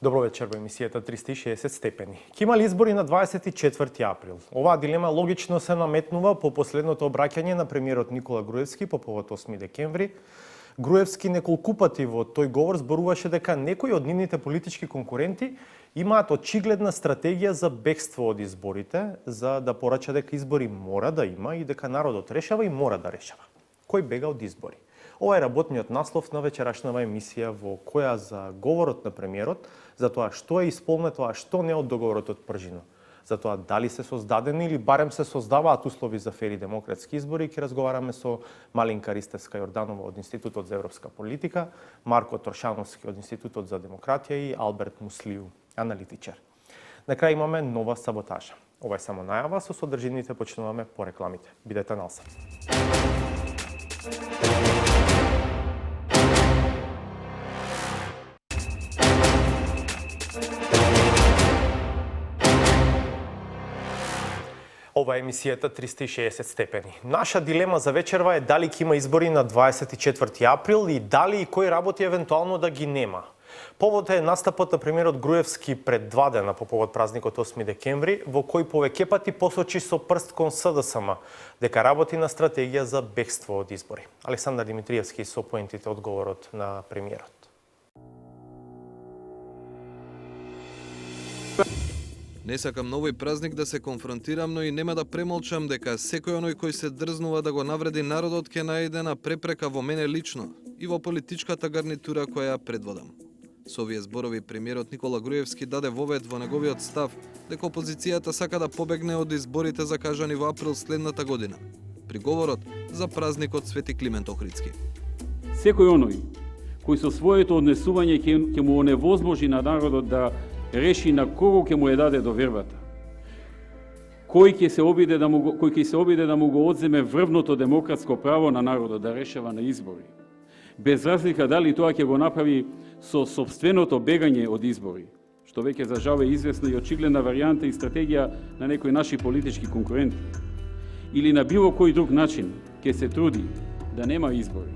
Добро вечер во емисијата 360 степени. Ке имали избори на 24 април. Оваа дилема логично се наметнува по последното обраќање на премиерот Никола Груевски по повод 8 декември. Груевски неколку пати во тој говор зборуваше дека некои од нивните политички конкуренти имаат очигледна стратегија за бегство од изборите, за да порача дека избори мора да има и дека народот решава и мора да решава. Кој бега од избори? Ова е работниот наслов на вечерашнава емисија во која за говорот на премиерот, за тоа што е исполнето, а што не од договорот од пржино, за тоа дали се создадени или барем се создаваат услови за фери демократски избори, ќе разговараме со Малинка Ристевска-Јорданова од Институтот за европска политика, Марко Трошановски од Институтот за демократија и Алберт Муслију, аналитичар. На крај имаме нова саботажа. Ова е само најава, со содржините почнуваме по рекламите. Бидете налсад. Ова е емисијата 360 степени. Наша дилема за вечерва е дали ќе има избори на 24 април и дали и кои работи евентуално да ги нема. Повод е настапот на премиерот Груевски пред 2 дена по повод празникот 8 декември, во кој повеќе пати посочи со прст кон СДСМ дека работи на стратегија за бегство од избори. Александар Димитриевски со поентите од говорот на премиерот. Не сакам на овој празник да се конфронтирам, но и нема да премолчам дека секој оној кој се дрзнува да го навреди народот ќе најде на препрека во мене лично и во политичката гарнитура која ја предводам. Со овие зборови премиерот Никола Груевски даде вовед во неговиот став дека опозицијата сака да побегне од изборите закажани во април следната година, при говорот за празникот Свети Климент Охридски. Секој оној кој со своето однесување ќе му оневозможи на народот да реши на кого ќе му ја даде довербата, кој ќе се обиде да му го одземе врвното демократско право на народот да решава на избори, без разлика дали тоа ќе го направи со сопственото бегање од избори, што веќе за жал е известна и очигледна варијанта и стратегија на некои наши политички конкуренти, или на било кој друг начин ќе се труди да нема избори,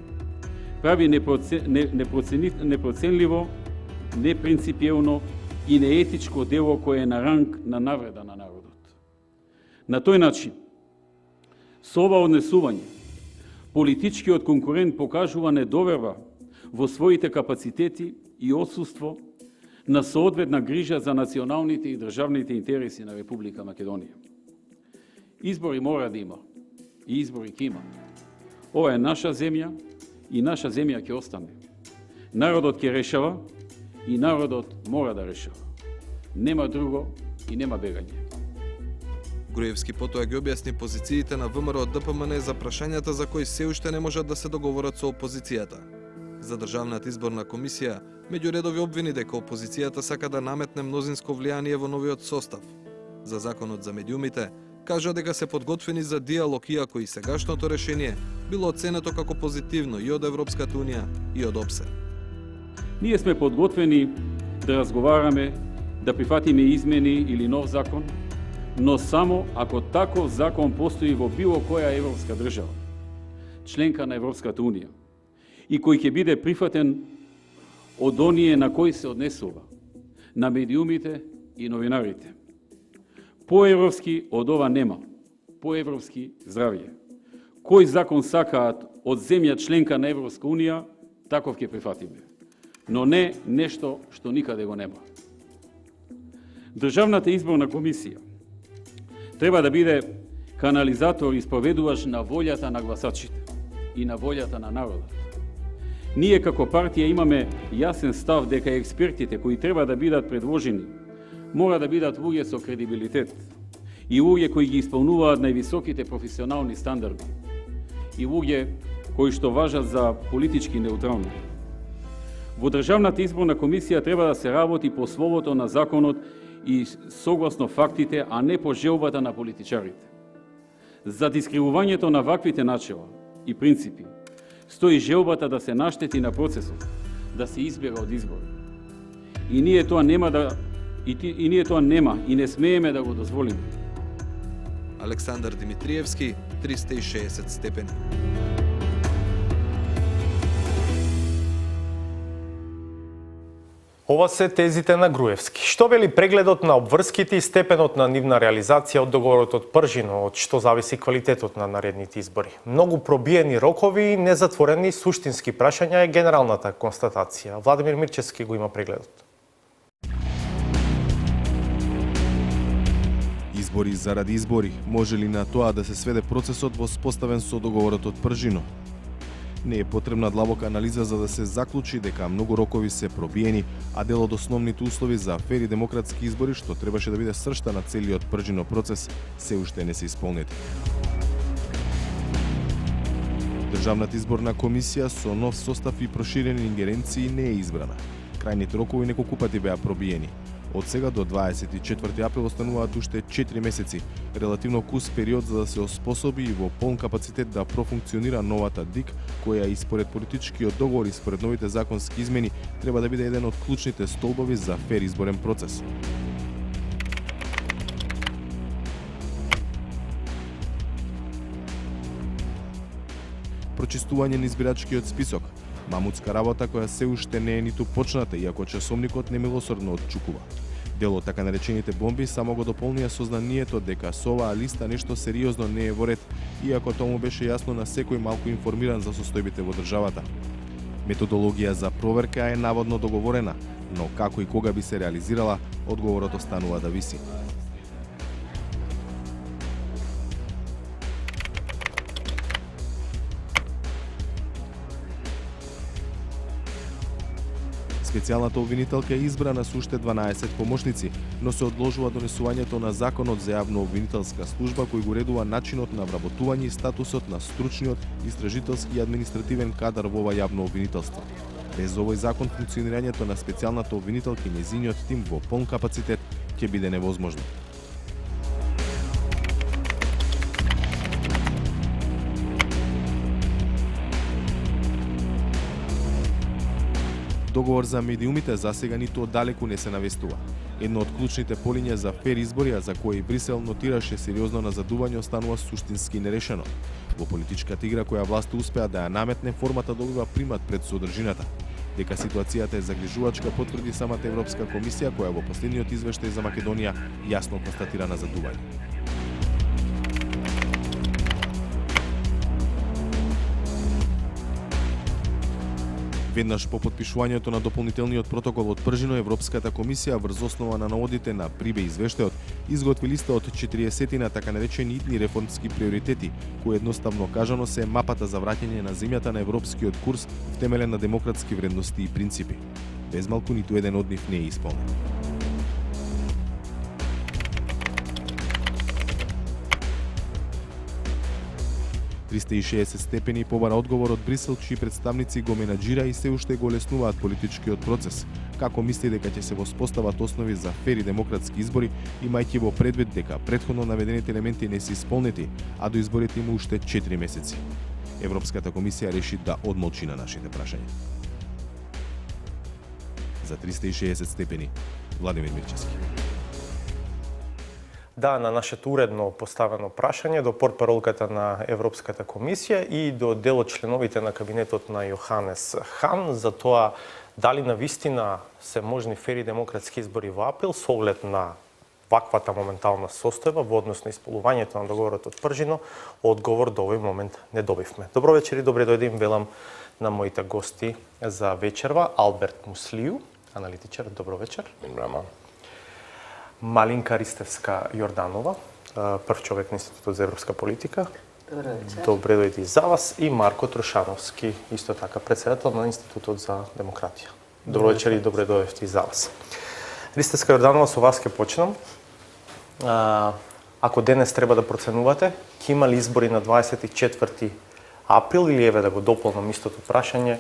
прави непроценливо, непринципиелно и неетичко дело кое е на ранг на навреда на народот. На тој начин, со ова однесување, политичкиот конкурент покажува недоверба во своите капацитети и отсуство на соодветна грижа за националните и државните интереси на Република Македонија. Избори мора да има и избори ќе има. Ова е наша земја и наша земја ќе остане. Народот ќе решава и народот мора да решава. Нема друго и нема бегање. Груевски потоа ги објасни позициите на ВМРО ДПМН за прашањата за кои се уште не можат да се договорат со опозицијата. За Државната изборна комисија, меѓу редови обвини дека опозицијата сака да наметне мнозинско влијание во новиот состав. За законот за медиумите, кажа дека се подготвени за диалог, иако и сегашното решение било оценето како позитивно и од Европската унија и од ОПСЕ. Ние сме подготвени да разговараме, да прифатиме измени или нов закон, но само ако таков закон постои во било која европска држава, членка на Европската унија, и кој ќе биде прифатен од оние на кои се однесува, на медиумите и новинарите. Поевропски од ова нема, поевропски здравје. Кој закон сакаат од земја членка на Европска унија, таков ќе прифатиме, но не нешто што никаде го нема. Државната изборна комисија треба да биде канализатор и споведувач на волјата на гласачите и на волјата на народот. Ние како партија имаме јасен став дека експертите кои треба да бидат предложени мора да бидат луѓе со кредибилитет и луѓе кои ги исполнуваат највисоките професионални стандарди и луѓе кои што важат за политички неутрални. Во Државната изборна комисија треба да се работи по словото на законот и согласно фактите, а не по желбата на политичарите. За дискривувањето на ваквите начела и принципи стои желбата да се наштети на процесот, да се избега од избори. И ние тоа нема и не смееме да го дозволиме. Александар Димитриевски, 360 степени. Ова се тезите на Груевски. Што вели прегледот на обврските и степенот на нивна реализација од договорот од Пржино, од што зависи квалитетот на наредните избори? Многу пробиени рокови и незатворени суштински прашања е генералната констатација. Владимир Мирчевски го има прегледот. Избори заради избори, може ли на тоа да се сведе процесот воспоставен со договорот од Пржино? Не е потребна длабока анализа за да се заклучи дека многу рокови се пробиени, а дел од основните услови за фери демократски избори, што требаше да биде сршта на целиот Пржино процес, се уште не се исполнети. Државната изборна комисија со нов состав и проширени ингеренции не е избрана. Крајните рокови неколку пати беа пробиени. Од сега до 24 април остануваат уште 4 месеци, релативно кус период за да се оспособи и во полн капацитет да профункционира новата ДИК, која и според политичкиот договор и според новите законски измени треба да биде еден од клучните столбови за фер изборен процес. Прочистување на избирачкиот список, мамутска работа која се уште не е ниту почната, иако часовникот немилосордно отчукува. Дел од така наречените бомби само го дополнија сознанието дека со оваа листа нешто сериозно не е во ред, иако тоа беше јасно на секој малку информиран за состојбите во државата. Методологија за проверка е наводно договорена, но како и кога би се реализирала, одговорот останува да виси. Специјалната обвинителка е избрана со уште 12 помошници, но се одложува донесувањето на законот за јавно обвинителска служба кој го редува начинот на вработување и статусот на стручниот, истражителски и административен кадар во ова јавно обвинителство. Без овој закон функционирањето на специјалната обвинителка и нејзиниот тим во полн капацитет ќе биде невозможно. Договор за медиумите засега ниту оддалеку не се навестува. Едно од клучните полиња за фер избори, а за кој и Брисел нотираше сериозно назадување, останува суштински нерешено. Во политичката игра која власта успеа да ја наметне, формата добива примат пред содржината. Дека ситуацијата е загрижувачка потврди самата Европска комисија, која во последниот извештај за Македонија јасно констатира назадување. Веднаш по потпишувањето на дополнителниот протокол од Пржино, Европската комисија врз основа на наводите на прибе извештајот изготви листа од 40 на така наречени итни реформски приоритети, кои едноставно кажано се мапата за враќање на земјата на европскиот курс втемелен на демократски вредности и принципи. Без малку ниту еден од нив не е исполнет. ...360 степени побара одговор од Брисел, чии представници го менаџира и се уште го леснуваат политичкиот процес. Како мисли дека ќе се воспостават основи за фери демократски избори, имајќи во предвид дека претходно наведените елементи не се исполнети, а до изборите има уште 4 месеци. Европската комисија реши да одмолчи на нашите прашања. За 360 степени, Владимир Мирчевски. Да, на нашето уредно поставено прашање до портпаролката на Европската комисија и до дел од членовите на кабинетот на Јоханес Хан за тоа дали навистина се можни фери демократски избори во април со оглед на ваквата моментална состојба во однос на исполнувањето на договорот од Пржино, одговор до овој момент не добивме. Добро вечер и добре дојде им велам на моите гости за вечерва. Алберт Муслију, аналитичар, добро вечер. Малинка Ристевска Јорданова, прв човек на Институтот за европска политика. Добро вечер. Добре дојде и за вас. И Марко Трошановски, исто така претседател на Институтот за демократија. Добро вечер и добре дојдовте и за вас. Ристевска Јорданова, со вас ќе почнам. Ако денес треба да проценувате, ќе има ли избори на 24 април или еве да го дополнам истото прашање,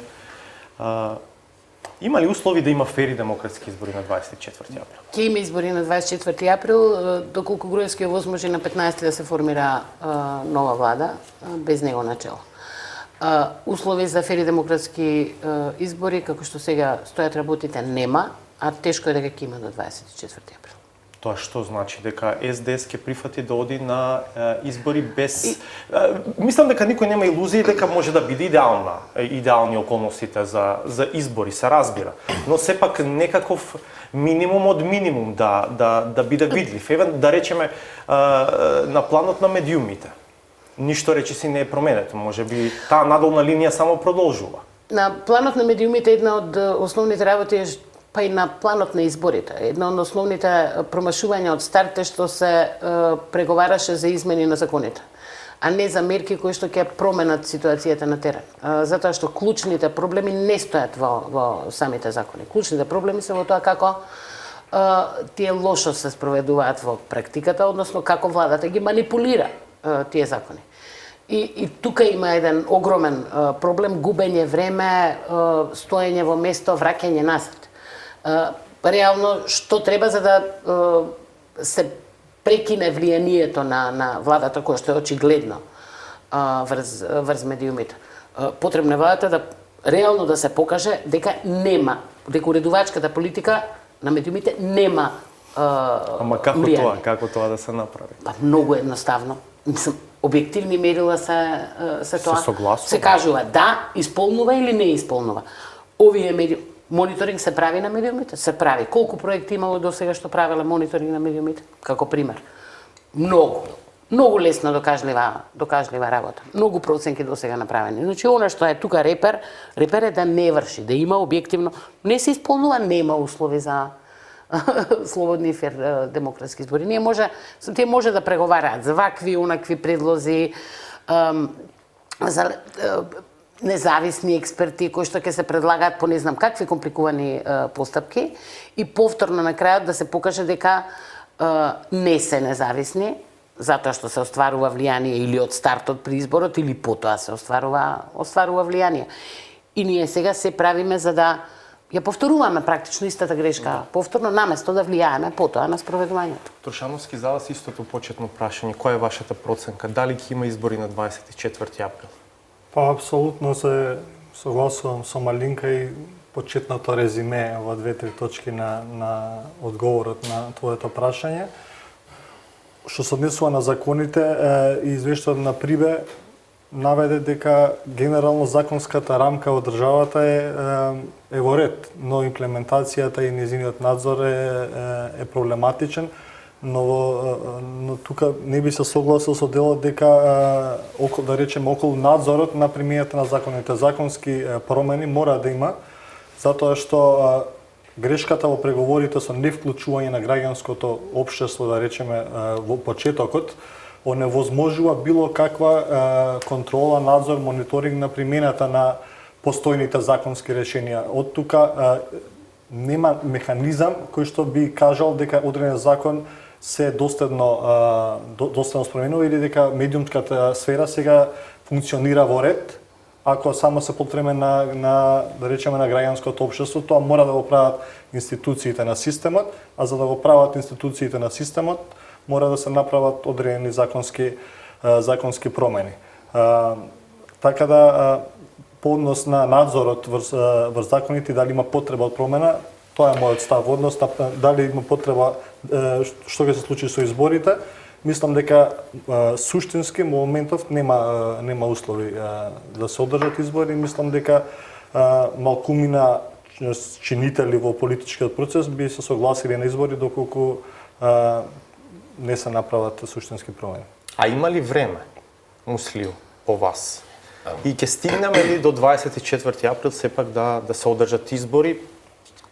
има ли услови да има фери демократски избори на 24 април? Ќе има избори на 24 април, доколку Груевски е возможи на 15 да се формира нова влада, без него начело. Услови за фери демократски избори, како што сега стојат работите, нема, а тешко е дека ќе има до 24 април. Тоа што значи дека СДС ќе прифати да оди на избори без мислам дека никој нема илузии дека може да биде идеални околностите за избори, се разбира. Но сепак некаков минимум од минимум да биде видлив. Еве да речеме на планот на медиумите. Ништо речиси не е променето, можеби таа надолна линија само продолжува. На планот на медиумите една од основните работи е па и на планот на изборите. Една од основните промашувања од старт е што се преговараше за измени на законите, а не за мерки кои што ќе променат ситуацијата на терен. Затоа што клучните проблеми не стојат во самите закони. Клучните проблеми се во тоа како тие лошо се спроведуваат во практиката, односно како владата ги манипулира тие закони. И тука има еден огромен проблем, губење време, стоење во место, враќање назад. Реално, што треба за да се прекине влијанието на владата, која што е очигледно врз медиумите. Потребно е владата да реално да се покаже дека нема, дека уредувачката политика на медиумите нема Ама влијание. како тоа да се направи? Па многу едноставно. Мислам, објективни мерила се тоа. согласувам. Се кажува да, исполнува или не исполнува. Овие медиуми, мониторинг се прави на медиумите? Се прави. Колку проекти имало до сега што правеле мониторинг на медиумите? Како пример. Многу. Многу лесно докажлива работа. Многу проценки до сега направени. Значи, она што е тука репер е да не врши, да има објективно, не се исполнува, нема услови за слободни и фер демократски избори. Тие може да преговараат за вакви, онакви предлози, за независни експерти кои што ќе се предлагаат по не знам какви компликувани постапки и повторно на крајот да се покаже дека не се независни, затоа што се остварува влијание или од стартот при изборот или потоа се остварува влијание. И ние сега се правиме за да ја повторуваме практично истата грешка, повторно наместо да влијаеме потоа на спроведувањето. Трошановски, за вас истото почетно прашање, која е вашата проценка? Дали ќе има избори на 24 април? Па апсолутно се согласувам со Малинка и почетното резиме во 2-3 точки на одговорот на твоето прашање. Што се однесува на законите, извештајот на Прибе наведе дека генерално законската рамка во државата е во ред, но имплементацијата и незиниот надзор е проблематичен, но тука не би се согласил со делот дека да речеме околу надзорот на примењето на законите, законски промени мора да има, затоа што грешката во преговорите со невклучување на граѓанското општество, да речеме во почетокот, оневозможува било каква контрола, надзор, мониторинг на примената на постојните законски решенија. Од тука нема механизам кој што би кажал дека одреден закон се доследно спроменува или дека медиумската сфера сега функционира во ред. Ако само се потреме на да речеме на граѓанското општество, тоа мора да го прават институциите на системот, а за да го прават институциите на системот, мора да се направат одредени законски промени. Така да по однос на надзорот врз законите, дали има потреба од промена, тоа е мојот став. Однос на дали има потреба што ќе се случи со изборите, мислам дека суштински во моментов нема услови да се одржат избори. Мислам дека малкумина чинители во политичкиот процес би се согласили на избори доколку не се направат суштински промени. А има ли време, Муслију, по вас? И ќе стигнеме ли до 24 април сепак да се одржат избори,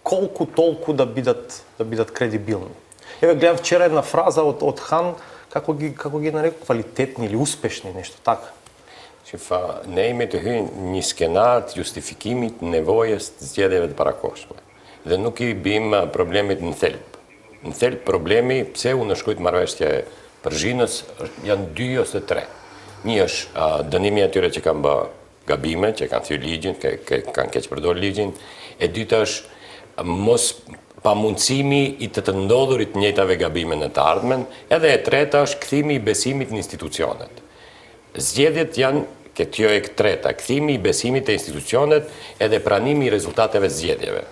колку толку да бидат кредибилни? Еве гледам вчера една фраза од Хан како ги нарекува квалитетни или успешни, нешто така. Fa neime të hynë një skenat justifikimit nevojës të zgjedhjeve të parakohshme. Dhe nuk I bim problemit në thelb. Në thelb problemi, pse u në shkujt marrëveshja e Përzhinës, janë 2 ose 3. Një është dënimi atyre që kanë bë gabime, që kanë thyrë ligjin, kanë keq përdor ligjin. E dyta është mos pamundësimi I të ndodhurit njëjtave gabime në të ardhmen. Edhe e treta është kthimi I besimit në institucionet. Zgjedhjet janë kjo e treta, kthimi I besimit të institucionet edhe pranimi I rezultateve zgjedhjeve.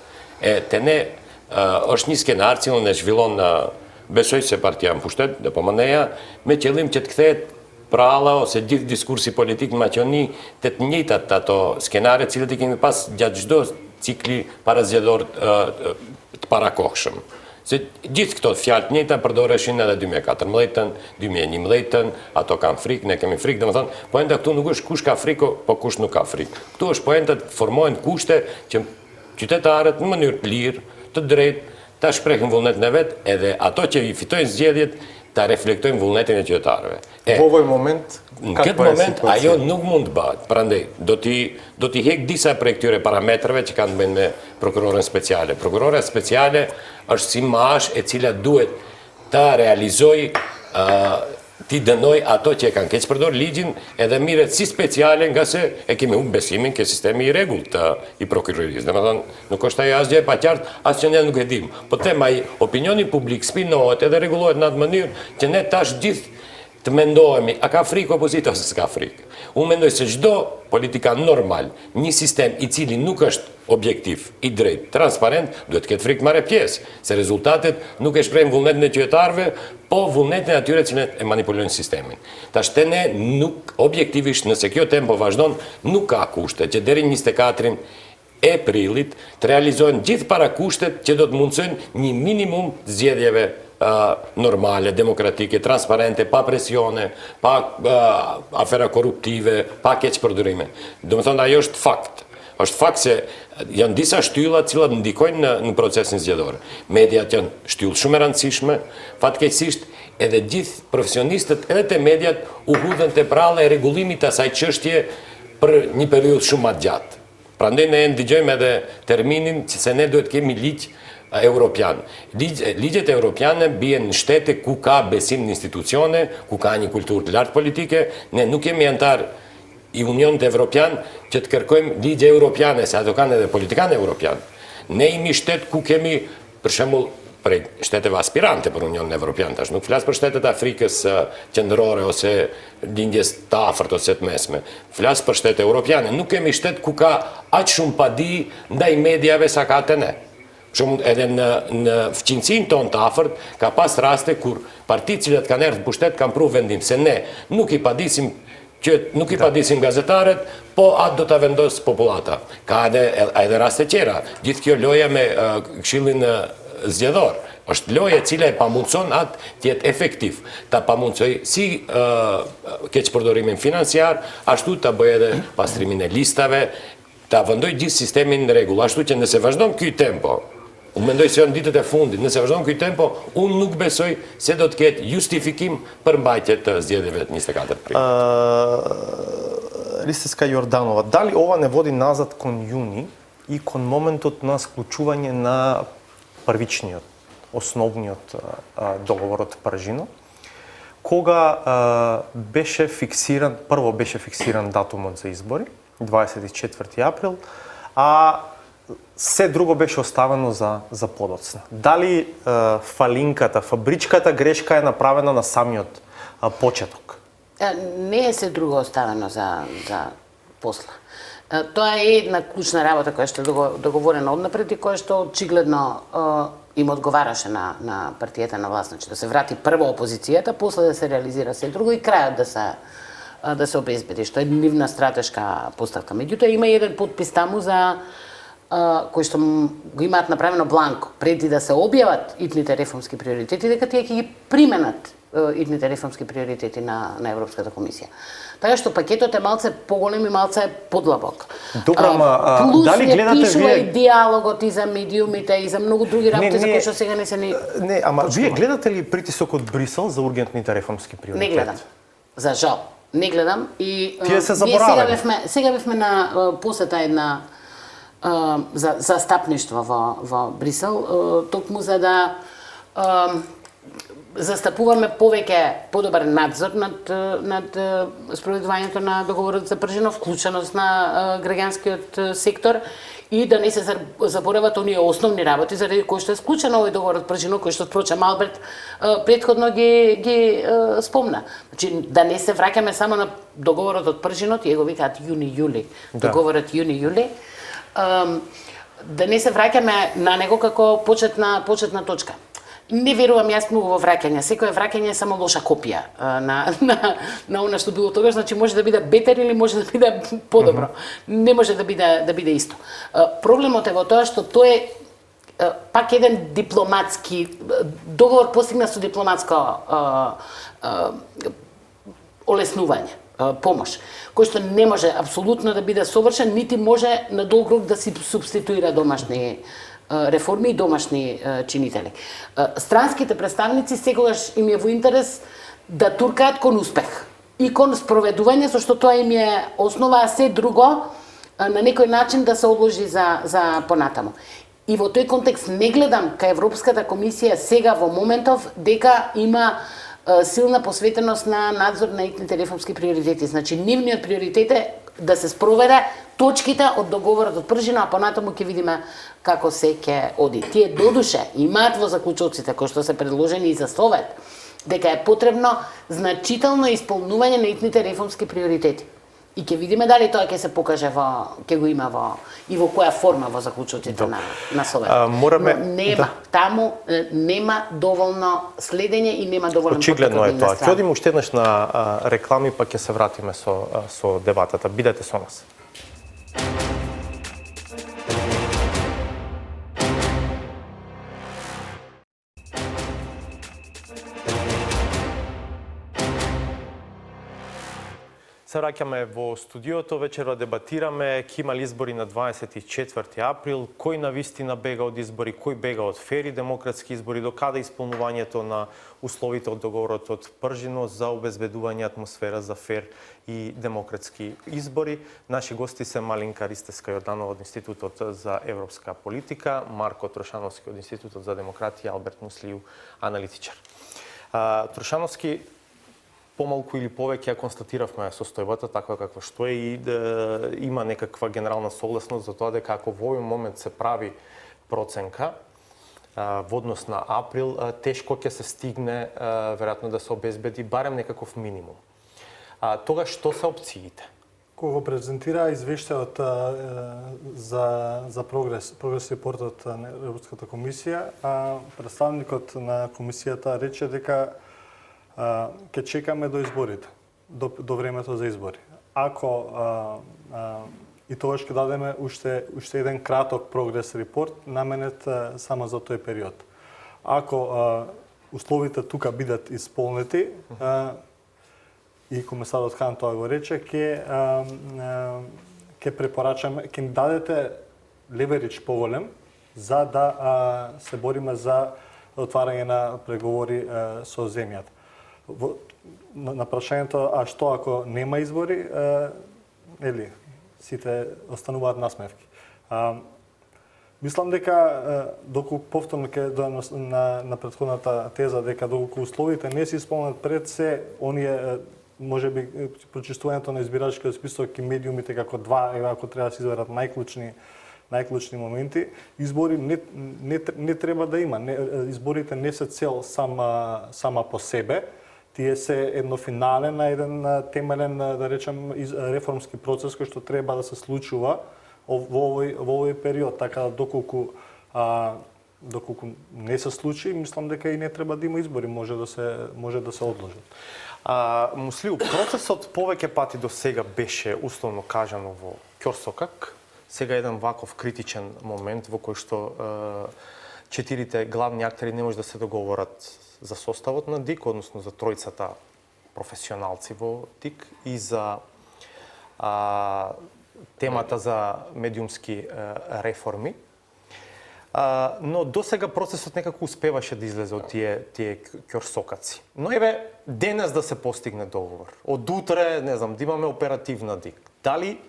Te ne është një skenar që unë e zhvillon besoj se partia në pushtet, dhe po mëneja, me qëllim që të kthehet pralla ose gjithë diskursi politik në Maqedoni të të njëjtat ato skenare cilët i kemi pas gjatë çdo cikli parazgjedhor të parakohshëm. Se gjithë këto fjalë të njëjta përdoreshin edhe 2014-ën, 2011-ën, ato kanë frikë, ne kemi frikë, domethënë, poenta këtu nuk është kush ka frikë, po kush nuk ka frikë. Këtu është poenta të formohen kushte që qytetarët në mënyrë të lirë, të drejtë, ta shprehin vullnetin e vet, edhe ato që i fitojnë zgjedhjet ta reflektojnë vullnetin e qytetarëve. Во овој момент, Në këtë moment, ajo nuk mund të bëhet. Prandaj, do t'i hek disa prej këtyre parametrave që kanë të bëjnë me prokurorën speciale. Prokurora speciale është si maash e cila duhet ta realizoj, ti dënoj ato që e kanë keq përdor ligjin edhe miret si speciale nga se e kemi humbur besimin ke sistemi i rregullt i prokurorisë. Domethënë, nuk është ajo asgjë e paqartë, as që ne nuk e dim. Po them ai opinioni publik spinohet edhe rregullohet në atë mënyrë që ne tash gjithë të mendohemi, a ka frikë opozita ose s'ka frikë. Unë mendoj se çdo politikan normal, një sistem i cili nuk është objektiv, i drejt, transparent, duhet të ketë frikë marrë pjesë, se rezultatet nuk e shprehin vullnetin e qytetarëve, po vullnetin e atyre që e manipulojnë sistemin. Tash ne nuk objektivisht nëse kjo tempo vazhdon, nuk ka kushte që deri 24 e prillit të realizohen gjithë parakushtet që do të mundsojnë një minimum zgjedhjeve normale, demokratike, transparente, pa presione, pa afera korruptive, pa keqpërdorime. Domethënë ajo është fakt. Është fakt se janë disa shtylla të cilat ndikojnë në procesin zgjedhor. Mediat janë shtyllë shumë e rëndësishme, fatkeqësisht edhe gjithë profesionistët edhe te mediat u hudhen te pralla e rregullimit të asaj çështje për një periudhë shumë më të gjatë. Prandaj ne ndigjojmë edhe terminin që se ne duhet kemi ligj europian. Ligjet europiane bien në shtete ku ka besim në institucione, ku ka një kulturë të lartë politike, ne nuk jemi antar i Unionit Evropian që të kërkojmë ligje europiane, se ato kanë edhe politikanë europian. Ne jemi shtet ku kemi, për shembull, prej shteteve aspirante për Unionin Evropian, tash nuk flas për shtetet Afrikës qendrore ose lindjes të afërt ose të mesme. Flas për shtete europiane, nuk kemi shtet ku ka aq shumë padi ndaj mediave sa ka te ne. Shumë edhe në fqinësinë tonë të afërt ka pas raste kur partitë që kanë erdhur në pushtet kanë pru vendim se ne nuk i padisim gazetarët, po atë do ta vendos popullata. Ka edhe raste tjera. Gjithë kjo loja me Këshillin zgjedhor është loja e cila e pamundson atë të jetë efektiv. Ta pamundsoj si keqpërdorimin financiar, ashtu ta bëjë edhe pastrimin e listave, ta vendoj gjithë sistemin në rregull, ashtu që nëse vazhdon ky tempo, unë mendoj se janë ditët e fundit, nëse vazhdon ky tempo, unë nuk besoj se do të ketë justifikim për mbajtje të zgjedhjeve të 24 prill. Ристиска Јорданова, дали ова не води назад кон јуни и кон моментот на склучување на првичниот, основниот договор од Пржино, кога беше фиксиран, прво беше фиксиран датумот за избори, 24 април, а се друго беше оставено за подоцна. Дали фалинката, фабричката грешка е направена на самиот почеток? Не е се друго оставено за посла. Тоа е една клучна работа која што е договорена однапред и која што очигледно им одговараше на партијата на власт, значи да се врати прво опозицијата, после да се реализира се друго и крајот да се обезбеди, што е нивна стратешка поставка. Меѓутоа има еден подпис таму за кој што го имаат направено бланко преди да се објават итните реформски приоритети, дека тие ќе ги применат итните реформски приоритети на Европската комисија. Така што пакетот е малце поголем и малце подлабок. Добра, плюс дали гледате пишува вие и диалогот и за медиумите и за многу други работи за кои што сега не се ни... Не, ама вие гледате ли притисок од Брисел за ургентните реформски приоритети? Не гледам. За жал. Не гледам и тие се заборавени. Сега бевме на посета една за застапништво во Брисел, токму за да застапуваме подобар надзор над спроведувањето на договорот за Пржино, вклученост на граѓанскиот сектор и да не се заборават оние основни работи заради кои што е склучен овој договор од Пржино, кој што впрочем Алберт претходно ги спомна. Значи да не се враќаме само на договорот од Пржино, тие го викаат јуни-јули. Договорот јуни-јули. Да не се враќаме на него како почетна точка. Не верувам јас многу во враќање. Секое враќање е само лоша копија на она што било тогаш, значи може да биде бетер или може да биде подобро. Не може да биде исто. Проблемот е во тоа што тоа е пак еден дипломатски договор постигнат со дипломатско олеснување, помош, кој што не може апсолутно да биде совршен, нити може на долг рок да си субституира домашни реформи и домашни чинители. Странските представници секогаш им е во интерес да туркаат кон успех и кон спроведување, зашто тоа им е основа, а се друго на некој начин да се одложи за понатаму. И во тој контекст не гледам кај Европската комисија сега во моментов дека има силна посветеност на надзор на итните реформски приоритети. Значи, нивниот приоритет е да се спроведе точките од договорот од Пржина, а понатаму ќе видиме како се ќе оди. Тие додуше имаат во заклучоците кои што се предложени и за Совет дека е потребно значително исполнување на итните реформски приоритети. И ќе видиме дали тоа ќе се покаже ќе го има и во која форма во заклучоците на Совет. Мораме таму нема доволно следење и нема доволно очигледно е тоа. Ќе одиме уште еднаш на реклами, па ќе се вратиме со дебатата. Бидете со нас. Се враќаме во студиото, вечерва дебатираме, ќе има избори на 24 април, кој навистина бега од избори, кој бега од фери демократски избори, до каде исполнувањето на условите од договорот од Пржино за обезбедување атмосфера за фер и демократски избори. Наши гости се Малинка Ристевска Јорданова од Институтот за европска политика, Марко Трошановски од Институтот за демократија, Алберт Муслију, аналитичар. Трошановски, помалку или повеќе ја констатиравме состојбата таква каква што е и има некаква генерална согласност за тоа дека ако во овој момент се прави проценка во однос на април, тешко ќе се стигне веројатно да се обезбеди барем некаков минимум. Тогаш што се опциите? Кога го презентира извештајот за прогрес репортот на Европската комисија, представникот на комисијата рече дека ќе чекаме до изборите, до времето за избори. Ако и тогаш ќе дадеме уште еден краток прогрес репорт наменет само за тој период. Ако условите тука бидат исполнети, и комесарот Хан тоа го рече, ќе препорачаме, ќе ни дадете леверидж поголем за да се бориме за отварање на преговори со земјата. На прашањето, а што ако нема избори, сите остануваат насмевки. Мислам дека, доколку повторно ќе на претходната теза, дека доколку условите не се исполнат пред се, оние, можеби, прочистувањето на избирачкиот список и медиумите како ако треба да се изберат најклучни моменти, избори не треба да има. Изборите не се цел сама по себе, тие се едно финален на еден темелен, да речем, реформски процес кој што треба да се случува во овој период, така да доколку не се случи, мислам дека и не треба да има избори, може да се одложат. Муслију, процесот повеќе пати до сега беше условно кажано во ќорсокак, сега еден ваков критичен момент во кој што четирите главни актери не може да се договорат за составот на ДИК, односно за тројцата професионалци во ДИК и за темата за медиумски реформи. Но досега процесот некако успеваше да излезе од тие ќорсокаци. Но еве денес да се постигне договор. Од утре, не знам, да имаме оперативна ДИК. Дали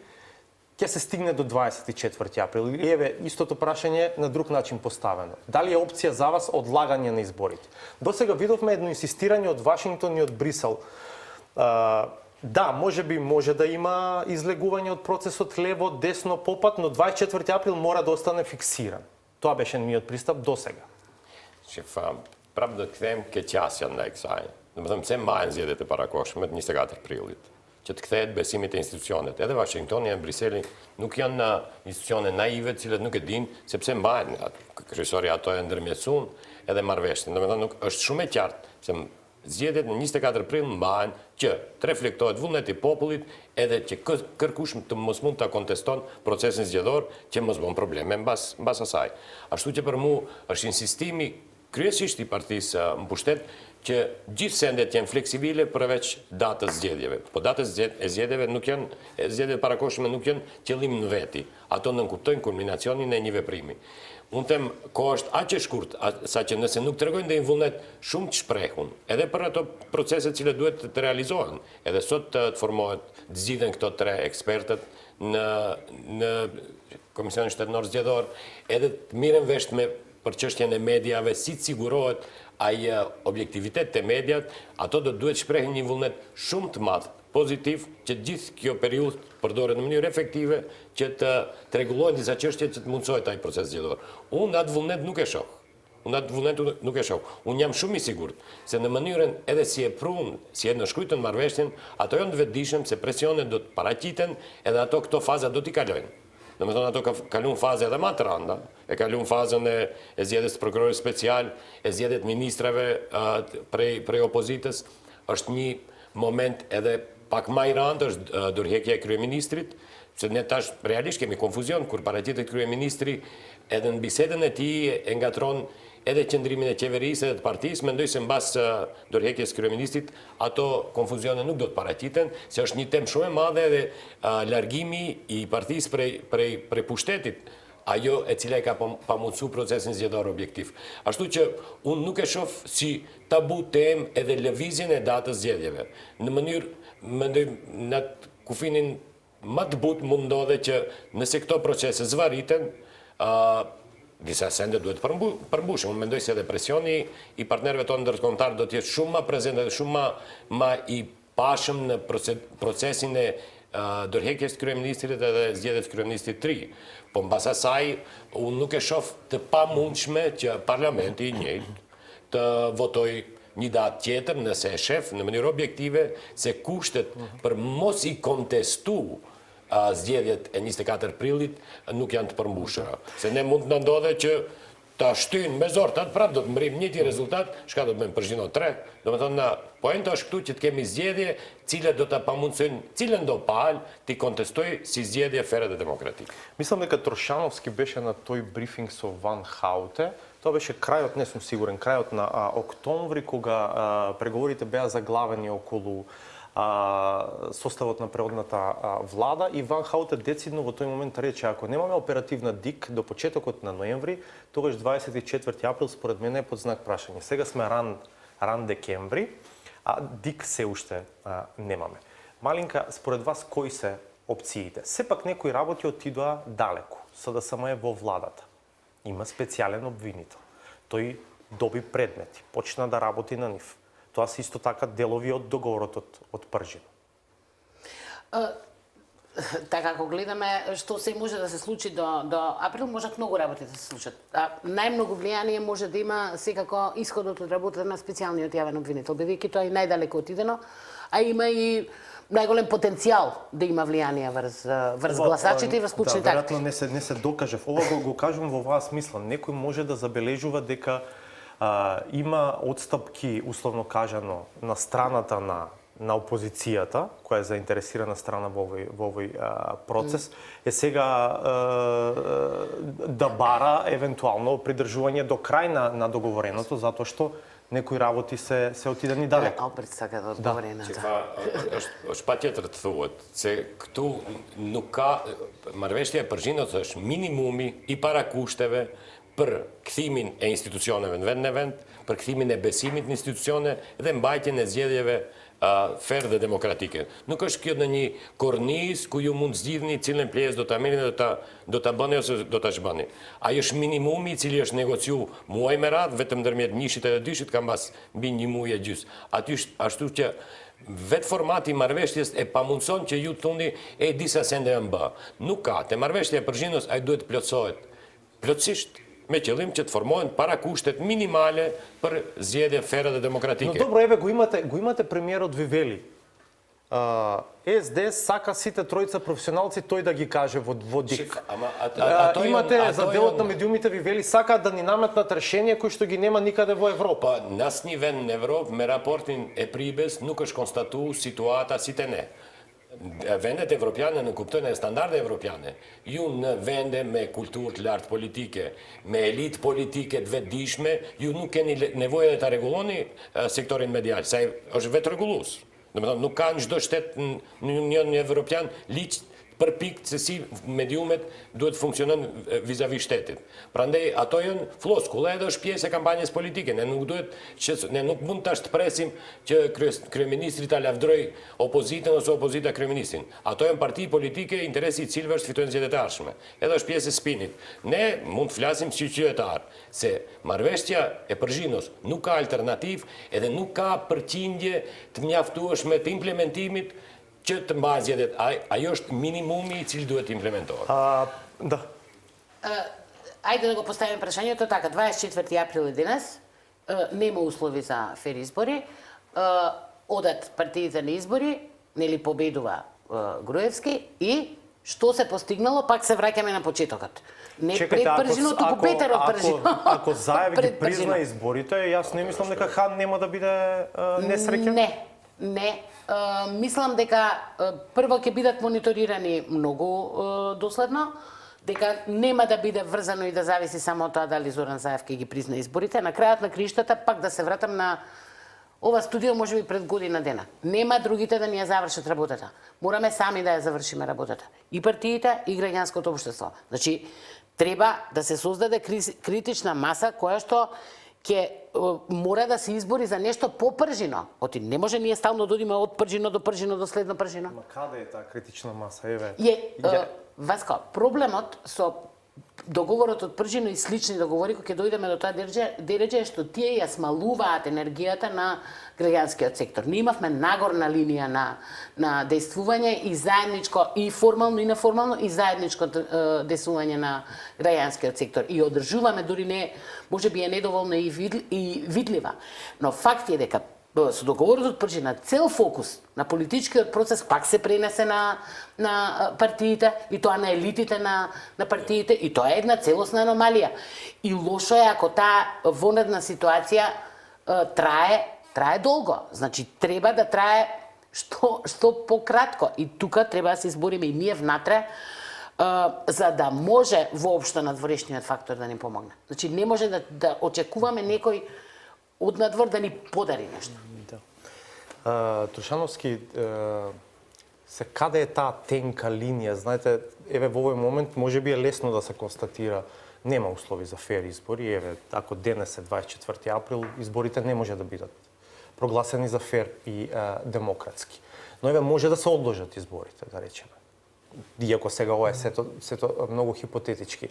ќе се стигне до 24 април? Или еве истото прашање на друг начин поставено. Дали е опција за вас одлагање на изборите? Досега видовме едно инсистирање од Вашингтон и од Брисел. Да, може да има излегување од процесот лево, десно, попат, но 24 април мора да остане фиксиран. Тоа беше миот пристап досега. Правда, квем ке тјасјан, nek zijn. Dat moet hem zijn maaien zetten para kost met niet gaat er prilit. që të kthehet besimi te institucionet. Edhe Washingtoni e Briseli nuk janë institucione naive, të cilat nuk e dinë sepse mbajnë kryesori ato e ndërmjetësuan edhe marrëveshjen. Domethënë nuk është shumë e qartë se zgjedhjet në 24 prill mbahen që të reflektohet vullneti i popullit edhe që kërkush të mos mund ta konteston procesin zgjedhor që mos bën probleme mbas asaj. Ashtu që për mua është insistimi kryesisht i partisë në pushtet që gjithë sendet janë fleksibile përveç datës zgjedhjeve. Po datës e zgjedhjeve nuk janë, zgjedhjet parakohshme nuk janë qëllim në veti. Ato nënkuptojnë kulminacionin e një veprimi. Unë them, kohë është aq e shkurt, sa që nëse nuk tregojnë ndonjë vullnet shumë të shprehun, edhe për ato procese që duhet të realizohen, edhe sot të formohet, të zgjidhen këto 3 ekspertët në Komisionin Shtetëror Zgjedhor, edhe të mirën vesh për çështjen e mediave, si të sigurohet ai objektivitet të mediat, ato do duhet shprehin një vullnet shumë të madh pozitiv që gjithë kjo periudhë përdoret në mënyrë efektive që të rregullojnë disa çështje që të mundsohet ai proces zgjedhor. Unë atë vullnet nuk e shoh. Unë jam shumë i sigurt se në mënyrën edhe si e prun, si e nënshkruajtën marrëveshjen, ato janë të vetëdijshëm se presionet do të paraqiten edhe ato këto faza do t'i kalojnë. Domethënë ato kalon fazë edhe më të rënda, e kalon fazën e zgjedhjes të prokurorit special, e zgjedhjet ministrave prej opozitës, është një moment edhe pak më i rëndë është dorëheqja e kryeministrit, se ne tash realisht kemi konfuzion kur paraqitet kryeministri edhe në bisedën e tij e ngatron edhe qëndrimin e qeverisë edhe të partisë, mendoj se mbas dorëheqjes kryeministrit ato konfuzione nuk do të paraqiten, se është një temë shumë e madhe edhe largimi i partisë prej pushtetit, ajo e cila e ka pamundësu procesin zgjedhor objektiv. Ashtu që unë nuk e shoh si tabu temë edhe lëvizjen e datës zgjedhjeve. Në mënyrë, mendoj, në kufinin më të butë mund ndodhe që nëse këto procese zvariten, disa sende duhet përmbushin. Unë mendoj se edhe presioni i partnerëve tonë ndërkombëtar do të jetë shumë më prezent dhe shumë më i pashëm në procesin e dorëheqjes kryeministrit edhe zgjedhjes kryeministrit të ri. Po mbas asaj, unë nuk e shoh të pamundshme që parlamenti i njëjtë të votojë një datë tjetër nëse e shef në mënyrë objektive se kushtet për mos i kontestu zgjedhjet e 24 prillit nuk janë të përmbushura. Se ne mund të ndodhe që ta shtyjnë me zor, ta prapë do të mbrim njëti rezultat, shka do të bëjmë përgjino 3. Do me thonë, poenta është këtu që të kemi zgjedhje, cilët do të pamundsojnë, cilën do palë t'i kontestoj si zgjedhje фера dhe demokratike. Мислам дека Трошановски беше на тој брифинг со Ван Хауте. Тоа беше крајот, не сум сигурен, крајот на октомври, кога преговорите беа заглавени околу составот на предната влада и Ван Хауте децидно во тој момент рече ако немаме оперативна ДИК до почетокот на ноември, тогаш 24 април според мене е под знак прашање. Сега сме ран декември, а ДИК се уште немаме. Малинка, според вас кои се опциите? Сепак некои работи отидоа далеку. СДСМ е во владата. Има специјален обвинител. Тој доби предмети, почна да работи на нив. Тоа се исто така делови од договорот од Пржин. Така, ако гледаме што се може да се случи до април, можат многу работи да се случат. Најмногу влијание може да има секако исходот од работата на специјалниот јавен обвинител, бидејќи тоа е најдалеко отидено, а има и најголем потенцијал да има влијание врз гласачите и врз клучните актери. Веројатно не се докажав. Ова го кажувам во оваа смисла. Некој може да забележува дека има отстапки, условно кажано, на страната на опозицијата, која е заинтересирана страна во овој процес, е сега да бара евентуално придржување до крај на договореното, затоа што некои работи се отидени далеко. Алберт сака да одговори на това. Është patjetër të thuhet se këtu nuk ka marrëveshja e Përzhinës është minimumi i parakushteve për kthimin e institucioneve në vend, për kthimin e besimit në institucione dhe mbajtjen e zgjedhjeve fer dhe demokratike. Nuk është kjo në një kornizë ku ju mund zgjidhni cilën pjesë do ta merrni do ta bëni ose do ta zhbani. Ai është minimumi i cili është negociu muaj me radhë, vetëm ndërmjet njëshit edhe dyshit ka mbas mbi një muaj e gjys. Aty ashtu që vetë formati i marrëveshjes e pamundson që ju thoni e disa sende janë bë. Nuk ka. Te marrëveshja e Përzhinës ai duhet plotësohet plotësisht me qëllim që të formohen parakushtet minimale për zgjedhje fera dhe demokratike. Но добро, еве го имате премиерот ви вели. СДС сака сите тројца професионалци тој да ги каже во ДИК. тој Имате он- за тој делот он- на медиумите ви вели сакаат да ни наметнат решение кои што ги нема никаде во Европа. Па нас ни вен Европ, ме рапортин е прибес, нукаш констатуу ситуата сите не. Vendet evropiane në kuptojnë e standarde evropiane. Ju në vende me kulturë të lartë politike, me elitë politike të vetëdijshme, ju nuk keni nevojë ta rregulloni sektorin medial, sa është vetë rregullues. Domethënë nuk ka në çdo shtet në Unionin Evropian ligj për pikë se si mediumet duhet funksionon vis-a-vis shtetit. Prandaj ato janë floskulla, edhe është pjesë e kampanjës politike. Ne nuk mund tash të presim që kryeministri ta lavdroj opozitën ose opozita kryeministrin. Ato janë parti politike, interesi i cilëve është fitojnë zgjedhjet e ardhshme. Edhe është pjesë e spinit. Ne mund të flasim si qytetar se marrëveshja e Përzhinos nuk ka alternativë edhe nuk ka përqindje të mjaftueshme të implementimit që të mbajë zgjedhjet. Ajo është minimumi I cili duhet implementohet. Да. Ајде да го поставим прашањето така, 24 април е денес, нема услови за фер избори, одат партиите на избори, нели победува Груевски и што се постигнало, пак се враќаме на почетокот. Не пред Пржино, туку Петер од Пржино. Ако Заев ги Пред призна Пржино. изборите, јас не мислам дека Хан нема да биде несреќен. Не. Мислам дека прво ќе бидат мониторирани многу доследно, дека нема да биде врзано и да зависи само од тоа дали Зоран Заев ќе ги призна изборите. На крајот на криштата, пак да се вратам на ова студио, може би пред година дена. Нема другите да ни ја завршат работата. Мораме сами да ја завршиме работата. И партиите, и граѓанското општество. Значи, треба да се создаде критична маса која што ќе мора да се избори за нешто по Пржино. Оти не може ние стално да одиме од Пржино до Пржино до следно Пржино. Ма каде е таа критична маса? Еве. Васко, проблемот со договорот од Пржино и слични договори кои ќе дојдеме до тоа дереđe е што тие ја смалуваат енергијата на граѓанскиот сектор. Ние имавме нагорна линија на дејствување и заедничко, и формално и неформално, и заедничко дејствување на граѓанскиот сектор. И одржуваме, дури не, може би е недоволно и видлива. Но факт е дека со договорот од Пржина цел фокус на политичкиот процес пак се пренесе на партиите и тоа на елитите на партиите и тоа е една целосна аномалија. И лошо е ако таа вонредна ситуација трае долго. Значи треба да трае што пократко и тука треба да се избориме и ние внатре за да може воопшто надворешниот фактор да ни помогне. Значи не може да очекуваме некој од надвор да ни подари нешто. Трушановски, се каде е таа тенка линија? Знаете, еве во овој момент може би е лесно да се констатира нема услови за фер избори. Еве, ако денес е 24 април, изборите не може да бидат прогласени за фер и демократски. Но еве може да се одложат изборите, да речеме. Иако сега ова е сето многу хипотетички.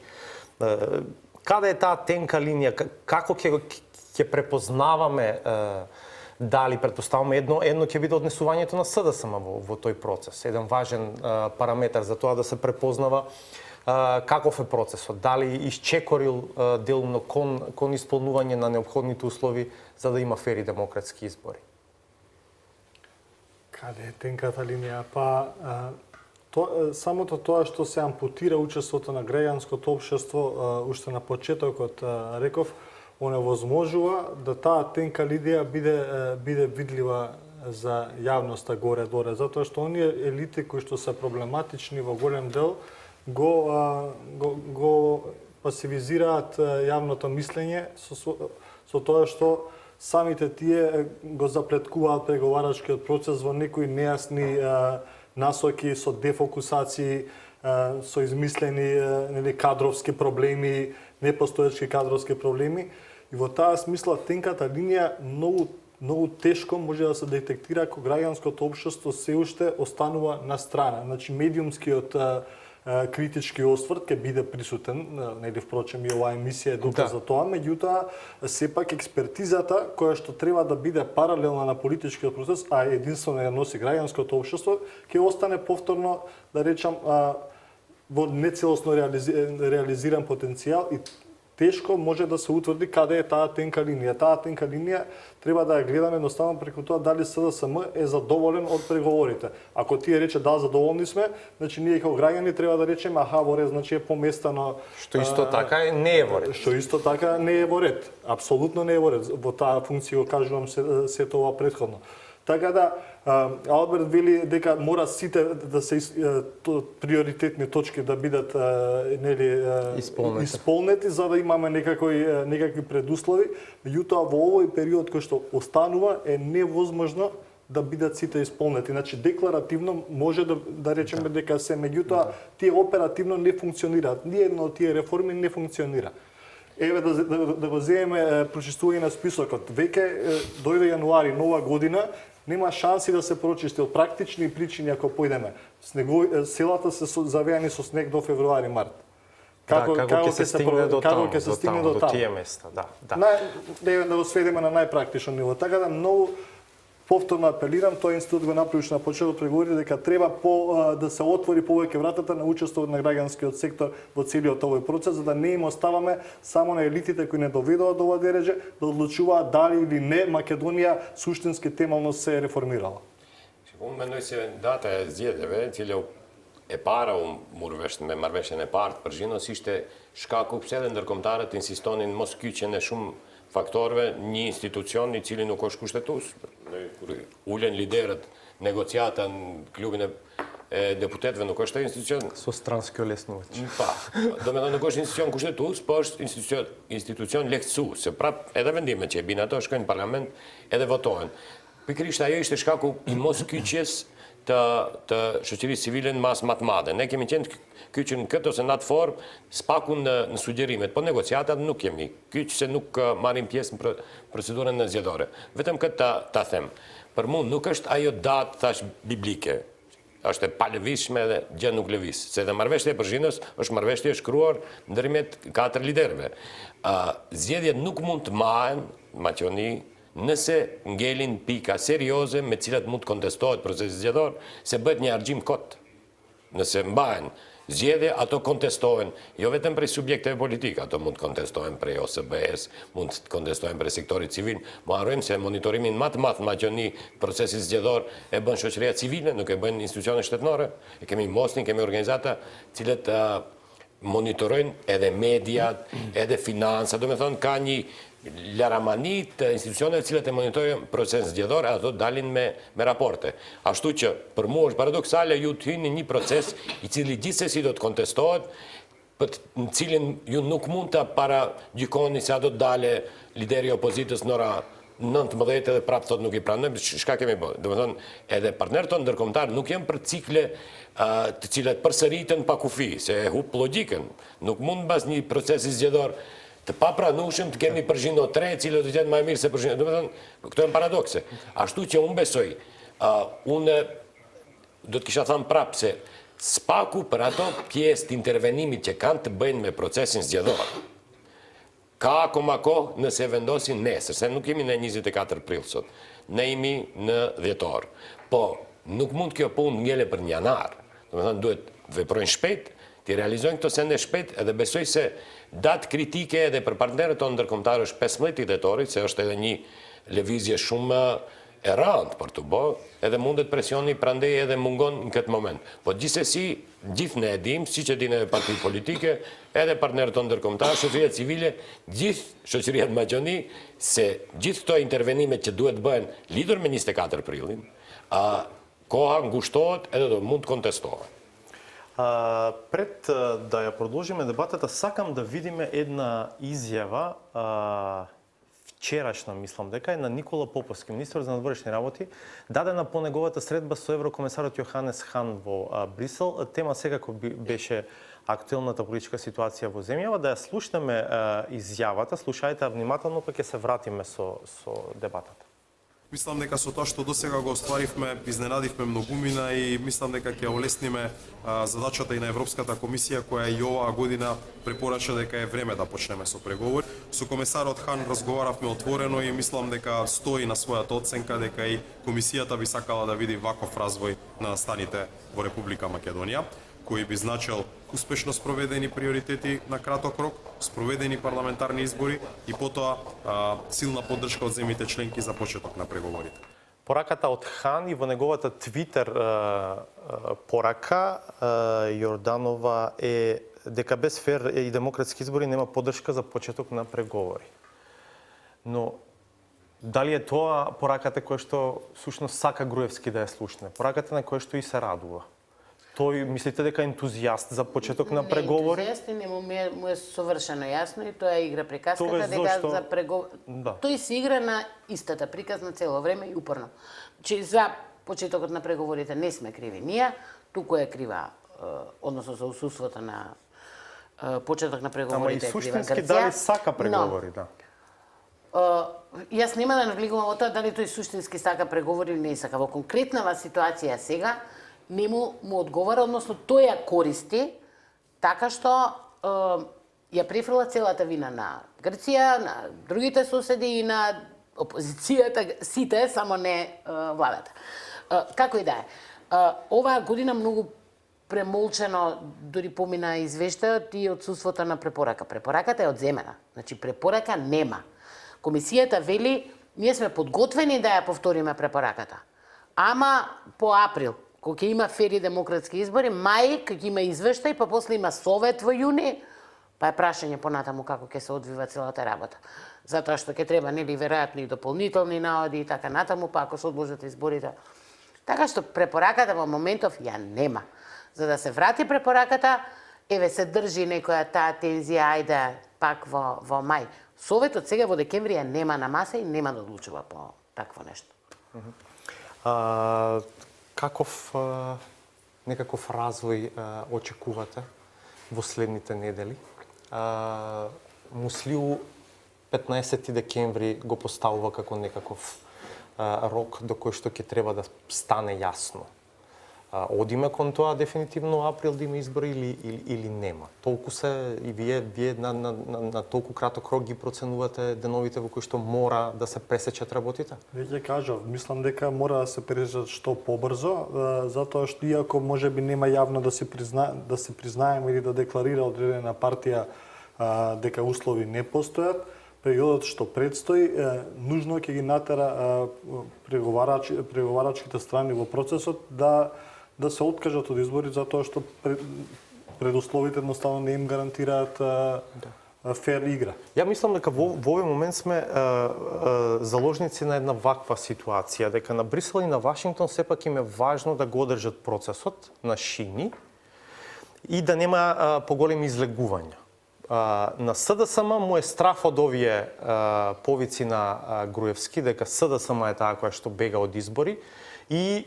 Каде е таа тенка линија? Како ќе препознаваме дали претпоставаме едно ќе биде однесувањето на СДСМ во тој процес. Еден важен параметар за тоа да се препознава каков е процесот, дали исчекорил делумно кон исполнување на неопходните услови за да има фери демократски избори. Каде е тенката линија? Самото тоа што се ампутира учеството на граѓанското општество, уште на почетокот реков, оневозможува да таа тенка линија биде видлива за јавноста горе-доле, затоа што оние елити кои што се проблематични во голем дел го пасивизираат јавното мислење со тоа што самите тие го заплеткуваат преговарачкиот процес во некои нејасни насоки со дефокусации, со измислени кадровски проблеми, непостоечки кадровски проблеми. И во таа смисла тенката линија многу тешко може да се детектира ако граѓанското општество се уште останува на страна. Значи медиумскиот критички осврт ќе биде присутен, нели впрочем и оваа емисија е доказ за тоа, меѓутоа сепак експертизата која што треба да биде паралелна на политичкиот процес, а единствено ја носи граѓанското општество, ќе остане повторно, да речам, во нецелосно реализиран потенцијал и тешко може да се утврди каде е таа тенка линија. Таа тенка линија треба да ја гледаме едноставно преку тоа дали СДСМ е задоволен од преговорите. Ако тие рече да, задоволни сме, значи ние како граѓани треба да речеме аха, во ред, значи е поместено. Што исто така не е во ред. Што исто така не е во ред. Апсолутно не е во ред. Во таа функција го кажувам се тоа претходно. Така да, Алберт вели дека мора сите да се приоритетни точки да бидат исполнети за да имаме некакви предуслови. Меѓутоа во овој период кој што останува е невозможно да бидат сите исполнети. Значи декларативно може да речеме дека се, меѓутоа тие оперативно не функционираат. Ниедна од тие реформи не функционира. Еве да го земеме прочистување на списокот. Веќе дојде јануари, нова година, нема шанси да се прочисти од практични причини ако појдеме. Селата се завеани со снег до февруари, март. Како ќе се стигне до таму, до тие места, да. Да го сведеме на најпрактично ниво. Така да многу повторно апелирам, тој институт го направиш на почеток преговори дека треба да се отвори повеќе вратата на учествување на граѓанскиот сектор во целиот овој процес, за да не им оставаме само на елитите кои не доведоа до ова дереже да одлучуваат дали или не Македонија суштински темално се реформирала. Unë se data e zgjedhjeve, e cila e para me marrëveshjen e parë për Zhinos ishte shkaku pse edhe ndërkombëtarët insistonin mos kyçjen e shumë faktorëve një institucion i cili nuk është kushtetues. Kur ulen liderët negociata në klubin e deputetëve nuk është institucion. Со странски олеснувач. Pa, do me thënë nuk është institucion kushtetues, po është institucion lehtësues. Se prap edhe vendimet që e bin ato shkojnë në parlament edhe votohen. Pikërisht ajo ishte shkaku i mos kyçjes të shoqërisë civile në masë më të madhe. Ne kemi qenë kyçur në këtë ose në atë formë, spaku në sugjerimet, po negociatat nuk kemi kyç se nuk marrim pjesë në procedurën në zgjedhore. Vetëm këtë ta them. Për mua nuk është ajo datë thash biblike. Është e palëvizshme dhe gjë nuk lëviz. Se dhe marrëveshja e Përzhinës është marrëveshje e shkruar ndërmjet 4 liderëve. Zgjedhjet nuk mund të mahen në Maqedoni nëse ngelin pika serioze me cilat mund të kontestohet procesi zgjedhor, se bëhet një argjim kot. Nëse mbahen zgjedhje, ato kontestohen, jo vetëm prej subjekteve politike, ato mund të kontestohen prej OSBE-s, mund të kontestohen prej sektorit civil. Mo harrojmë se monitorimin më të madh në Maqedoni procesit zgjedhor e bën shoqëria civile, nuk e bën institucione shtetënore. E kemi Mosnin, kemi organizata cilët monitorojnë edhe mediat, edhe financa, do me thonë ka një laramani të institucioneve cilët e monitorojnë procesin zgjedhor, ato dalin me raporte. Ashtu që për mua është paradoksale ju të hyni një proces i cili gjithsesi do të kontestohet, në cilin ju nuk mund të paragjykoni se a do të dale lideri i opozitës në ora 19 dhe prapë thot nuk i pranojmë, shka kemi bërë. Do me thonë, edhe partnerët tonë ndërkombëtar nuk jenë për cikle të cilat përsëritën pa kufi, se e hub logjikën. Nuk mund mbas një procesi zgjedhor të papranueshëm të kemi Përzhinë 3, cilët do të jenë më mirë se Përzhinë. Do me thonë, këto janë paradokse. Ashtu që unë besoj, unë do të kisha thënë prapë se spaku për ato pjesë të intervenimit që kanë të bëjnë me procesin zgjedhor. Ka akoma kohë nëse vendosin nesër, se nuk jemi në 24 prill sot, ne jemi në dhjetor. Po, nuk mund kjo punë ngele për një janar. Do me thënë, duhet veprojnë shpejt, të realizojnë këto sende shpejt, edhe besoj se datë kritike edhe për partnerët tonë ndërkombëtar është 15 dhjetorit, se është edhe një lëvizje shumë e rëndë për të bërë, edhe mundet presioni prandej edhe mungon në këtë moment. Po gjithsesi, gjithë ne e dim, siç e dinë edhe partit politike, edhe partnerët tonë ndërkombëtar, shoqëria civile, gjithë shoqëria në Maqedoni, se gjithë këto intervenimet që duhet bëhen lidhur me 24 prillin, koha ngushtohet edhe do mund të kontestohet. Пред да ја продолжиме дебатата, сакам да видиме една изјава вчерашна, мислам дека е на Никола Поповски, министр за надворешни работи, дадена по неговата средба со еврокомесарот Јоханес Хан во Брисел. Тема секако беше актуелната политичка ситуација во земјава. Да ја слушнеме изјавата, слушајте внимателно, па ќе се вратиме со дебатата. Мислам дека со тоа што досега го остваривме, изненадивме многумина и мислам дека ќе олесниме задачата и на Европската комисија, која и оваа година препорача дека е време да почнеме со преговори. Со комесарот Хан разговаравме отворено и мислам дека стои на својата оценка дека и комисијата би сакала да види ваков развој на настаните во Република Македонија. кој би значил успешно спроведени приоритети на краток рок, спроведени парламентарни избори и потоа силна поддршка од земјите членки за почеток на преговорите. Пораката од Хан и во неговата Твитер порака Јорданова е дека без фер и демократски избори нема поддршка за почеток на преговори. Но дали е тоа пораката која што сушност сака Груевски да ја слушне? Пораката на која што и се радува? Тој мислите дека е ентузијаст за почеток на преговори? Не, ентузијаст не му е совршено јасно и тоа игра приказката Тогаш дека зошто? за преговори. Да. Тој се игра на истата приказна цело време и упорно. Че за почетокот на преговорите не сме криви ние, туку е крива, односно за усуството на почеток на преговорите. Ама и е крива суштински Грција. дали сака преговори, да. Јас нема да навлегувам во тоа дали тој суштински сака преговори или не сака. Во конкретнава ситуација сега не му одговара, односно тој ја користи така што ја префрла целата вина на Грција, на другите соседи и на опозицијата, сите, само не владата. Како и да е. Оваа година многу премолчено дури помина извештајот и отсуството на препорака. Препораката е одземена. Значи препорака нема. Комисијата вели, ние сме подготвени да ја повториме препораката. Ама по април, кога ќе има фери демократски избори, мај, кога ќе има извештај, па после има совет во јуни, па е прашање понатаму како ќе се одвива целата работа. Затоа што ќе треба, нели, веројатно и дополнителни наоди и така натаму, па ако се одложат изборите. Така што препораката во моментов ја нема. За да се врати препораката, еве се држи некоја таа тензија, ајде пак во мај. Советот сега во декември ја нема на маса и нема да одлучува по такво нешто. Некаков развој очекувате во следните недели? Муслиу 15 декември го поставува како некаков рок до кој што ќе треба да стане јасно. Одиме кон тоа дефинитивно април да има избори или нема? Толку се и вие на толку краток рок ги проценувате деновите во кои што мора да се пресечат работите? Веќе кажав, мислам дека мора да се пресечат што побрзо, затоа што иако можеби нема јавно да се признаеме или да декларира одредена партија дека услови не постојат, периодот што предстои, нужно ќе ги натера преговарачките страни во процесот да се откажат од избори затоа што предусловите едноставно не им гарантираат фер игра. Ја мислам дека во овој момент сме заложници на една ваква ситуација, дека на Брисел и на Вашингтон сепак им е важно да го одржат процесот на шини и да нема поголеми излегувања. На СДСМ му е страф од овие повици на Груевски, дека СДСМ е таа која што бега од избори и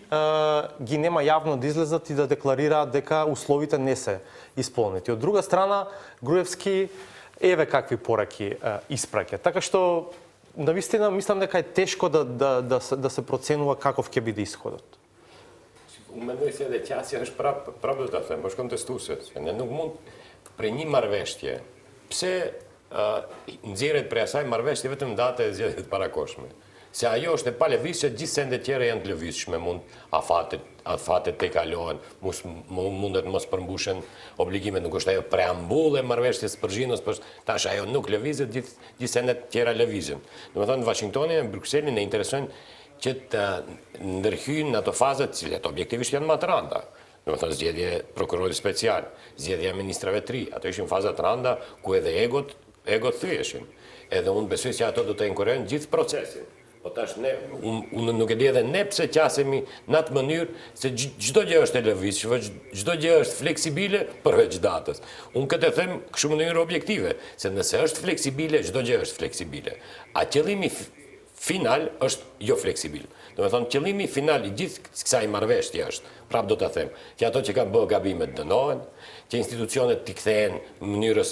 ги нема јавно да излезат и да декларираат дека условите не се исполнети. Од друга страна, Груевски еве какви пораки испраќа. Така што, навистина, мислам дека е тешко да се проценува каков ќе биде исходот. У мене сега тя си правда да се, може контестусът. Не мund pre një marrëveshje, pse nxjerret prej asaj marrëveshje vetëm data e zgjedhjeve të parakohshme. Se ajo është e palëvizshme, gjithë sendet tjera janë të lëvizshme, afatet te kalohen, mundet mos përmbushen obligimet, nuk është ajo preambull e marrëveshjes Përzhinos, por tash ajo nuk lëvizet, gjithë sendet tjera lëvizhen. Domethënë Washingtoni e Brykselin e interesojnë që të ndërhyjnë ato fazat cilat objektivisht janë më të rënda. Domethënë zgjedhje prokurorit special, zgjedhja e ministrave të ri, ato ishin faza të rënda ku edhe egot thyeshin. Edhe unë besoj se ato do të inkurojnë gjithë procesin. Po tash unë nuk e di edhe ne pse qasemi në atë mënyrë se çdo gjë është e lëvizshme, çdo gjë është fleksibile përveç datës. Unë këtë e them kështu në mënyrë objektive, se nëse është fleksibile, çdo gjë është fleksibile. A qëllimi final është jo fleksibil. Do të thonë qëllimi final i gjithë kësaj marrëveshje është, prap do ta them, që ato që kanë bërë gabimet dënohen, që institucionet t'i kthehen në mënyrës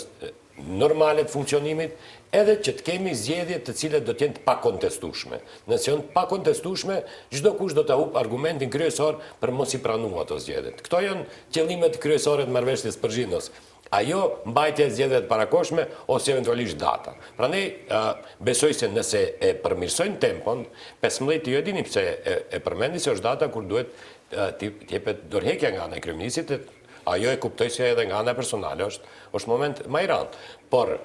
normale të funksionimit, edhe që të kemi zgjedhje të cilat do të jenë të pakontestueshme. Nëse janë të pakontestueshme, çdo kush do ta hup argumentin kryesor për mos i pranuar ato zgjedhje. Këto janë qëllimet kryesore të marrëveshjes Përzhinos. Ajo mbajtja e zgjedhjeve të parakohshme ose eventualisht data. Prandaj besoj se nëse e përmirësojnë tempon, 15 ju e dini pse e përmendi se është data kur duhet të jepet dorëheqja nga ana e kryeministit A jag är kuptoisia den andra personalen, och moment majran. Por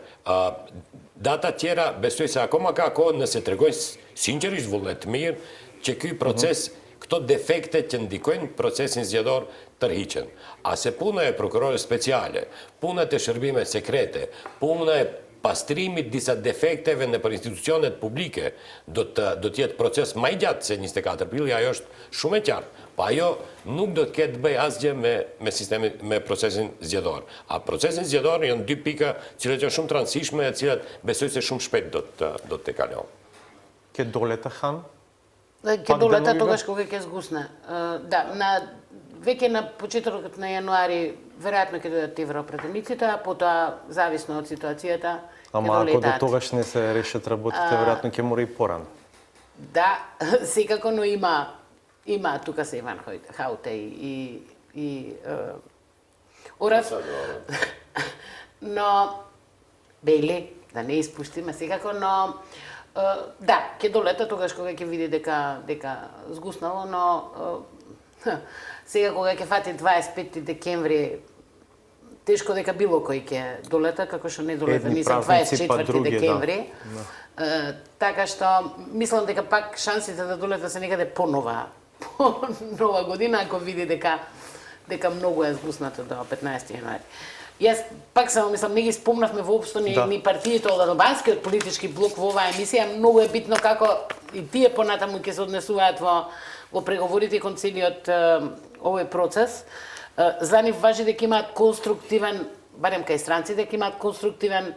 data tjera bestoisa akoma kako ne se tregoj sinqerisht vullnetmir që ky proces këto defekte që ndikojnë procesin zgjedhor tërhiqen. A se puna e prokurorës speciale, puna e shërbimeve sekrete, puna e pastrimit disa defekteve nëpër institucionet publike do të jetë proces më i gjatë se 24 prilli, ajo është shumë e qartë. Po ajo nuk do të ketë bëj asgjë me procesin zgjedhor. A procesin zgjedhor janë dy pika cilat janë shumë të rëndësishme e cilat besoj se shumë shpejt do të kalojnë. Ке долета хан? Ќе долета тогаш кога ќе згусне. Да, веќе на почетокот на јануари веројатно ќе дојдат европратениците, а потоа зависно од ситуацијата Ама ако до тогаш не се решат работите, веројатно ќе мора и порано. Да, секако, но има тука се Иван Хауте и Орав. Но Бели, да не испуштиме секако, но да, ќе долета тогаш кога ќе види дека згуснало, но сега кога ќе фати 25 декември, тешко дека било кој ќе долета, како што не долета ни за 24 декември. Така што мислам дека пак шансите да долета се некаде по нова година, ако види дека многу е згуснато до 15 јануари. Јас пак само мислам, не ги спомнавме воопшто ни партиите од албанскиот политички блок во оваа емисија. Многу е битно како и тие понатаму ќе се однесуваат во преговорите и кон целиот овој процес. За нив важи дека имаат конструктивен, барем кај странците, дека имаат конструктивен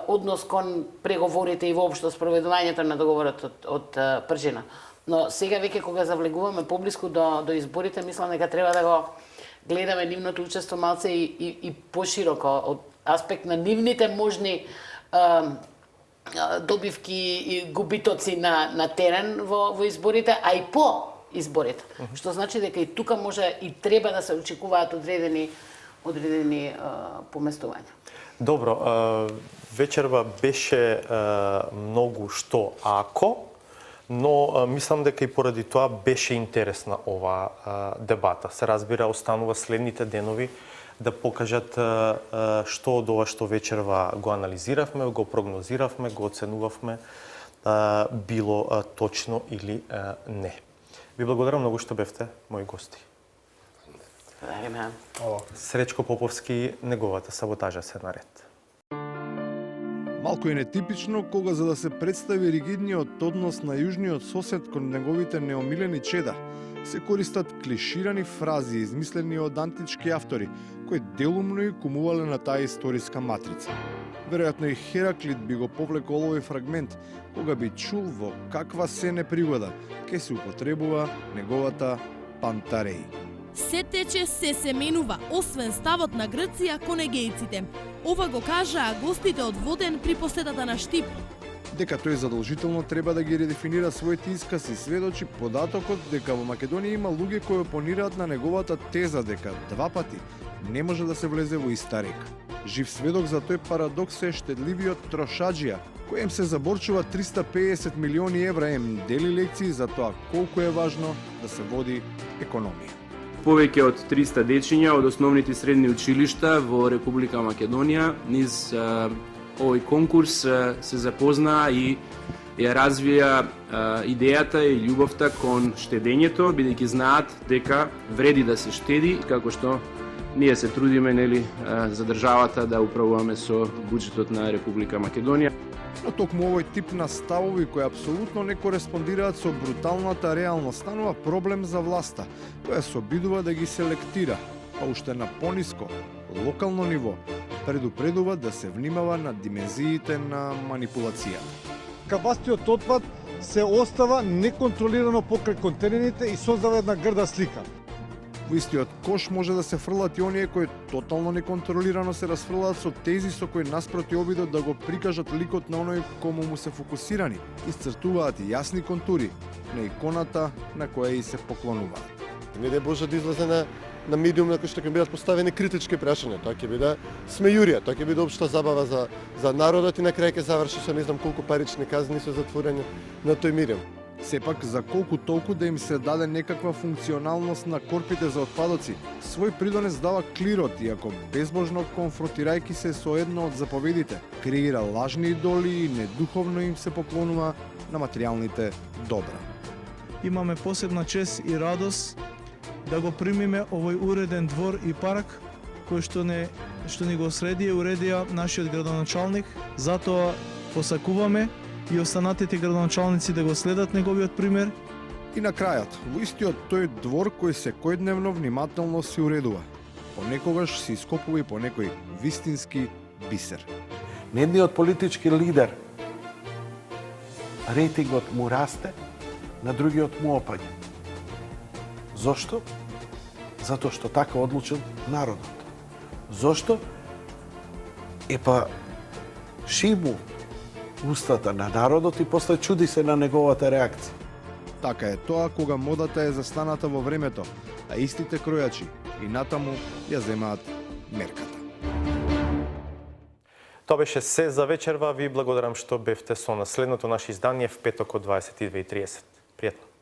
однос кон преговорите и воопшто спроведувањето на договорот од Пржина. Но сега веќе кога завлегуваме поблиску до изборите, мислам дека треба да го гледаме нивното учество малце и пошироко од аспект на нивните можни добивки и губитоци на терен во изборите, а и по изборите. Што значи дека и тука може и треба да се очекуваат одредени поместувања. Добро, вечерва беше многу што ако, но мислам дека и поради тоа беше интересна оваа дебата. Се разбира, останува следните денови да покажат што од ова што вечерва го анализиравме, го прогнозиравме, го оценувавме, било точно или не. Ви благодарам многу што бевте мои гости. Сречко Поповски, неговата саботажа се наред. Малку е нетипично кога за да се представи ригидниот однос на јужниот сосед кон неговите неомилени чеда, се користат клиширани фрази измислени од антички автори, кои делумно и кумувале на таа историска матрица. Веројатно и Хераклит би го повлекол овој фрагмент, кога би чул во каква се непригода ке се употребува неговата пантареј. Се тече, се менува, освен ставот на Грција кон егејците. Ова го кажаа гостите од Воден при посетата на Штип. Дека тој задолжително треба да ги редефинира своите искаси, сведочи податокот дека во Македонија има луѓе кои опонираат на неговата теза дека два пати не може да се влезе во иста река. Жив сведок за тој парадокс е штедливиот трошаджија, кој им се заборчува 350 милиони евра, им дели лекции за тоа колку е важно да се води економија. Повеќе од 300 дечиња од основните и средни училишта во Република Македонија низ овој конкурс се запознаа и ја развија идејата и љубовта кон штедењето, бидејќи знаат дека вреди да се штеди, како што ние се трудиме за државата да управуваме со буџетот на Република Македонија. Но токму овој тип на ставови кои апсолутно не кореспондираат со бруталната реалност станува проблем за власта, која се обидува да ги селектира, па уште на пониско, локално ниво, предупредува да се внимава на димензиите на манипулацијата. Кабастиот отпад се остава неконтролирано покрај контейнерите и создава една грда слика. Во истиот кош може да се фрлат и оние кои тотално неконтролирано се расфрлаат со тези со кои наспроти обидот да го прикажат ликот на оној кому му се фокусирани, исцртуваат и јасни контури на иконата на која и се поклонуваат. Не дај Боже да излезе на медиум на кој што ќе бидат поставени критички прашања, тоа ќе биде смејурија, тоа ќе биде општа забава за народот и на крај ќе заврши со не знам колку парични казни со затворање на тој медиум. Сепак, за колку толку да им се даде некаква функционалност на корпите за отпадоци, свој придонес дава клирот, иако безбожно конфронтирајќи се со едно од заповедите, креира лажни идоли и недуховно им се поклонува на материјалните добра. Имаме посебна чест и радост да го примиме овој уреден двор и парк кој што ни го среди и уредија нашиот градоначалник. Затоа посакуваме и останатите градоначалници да го следат неговиот пример. И на крајот, во истиот тој двор кој секојдневно внимателно се уредува. Понекогаш се ископува и по некој вистински бисер. На едниот политички лидер рейтингот му расте, на другиот му опаѓа. Зошто? Затоа што така одлучил народот. Зошто? Шибу устата на народот и после чуди се на неговата реакција. Така е тоа кога модата е застаната во времето, а истите кројачи и натаму ја земаат мерката. Тоа беше се за вечерва. Ви благодарам што бевте со нас. Следното наше издание в петок од 22:30. Пријатно.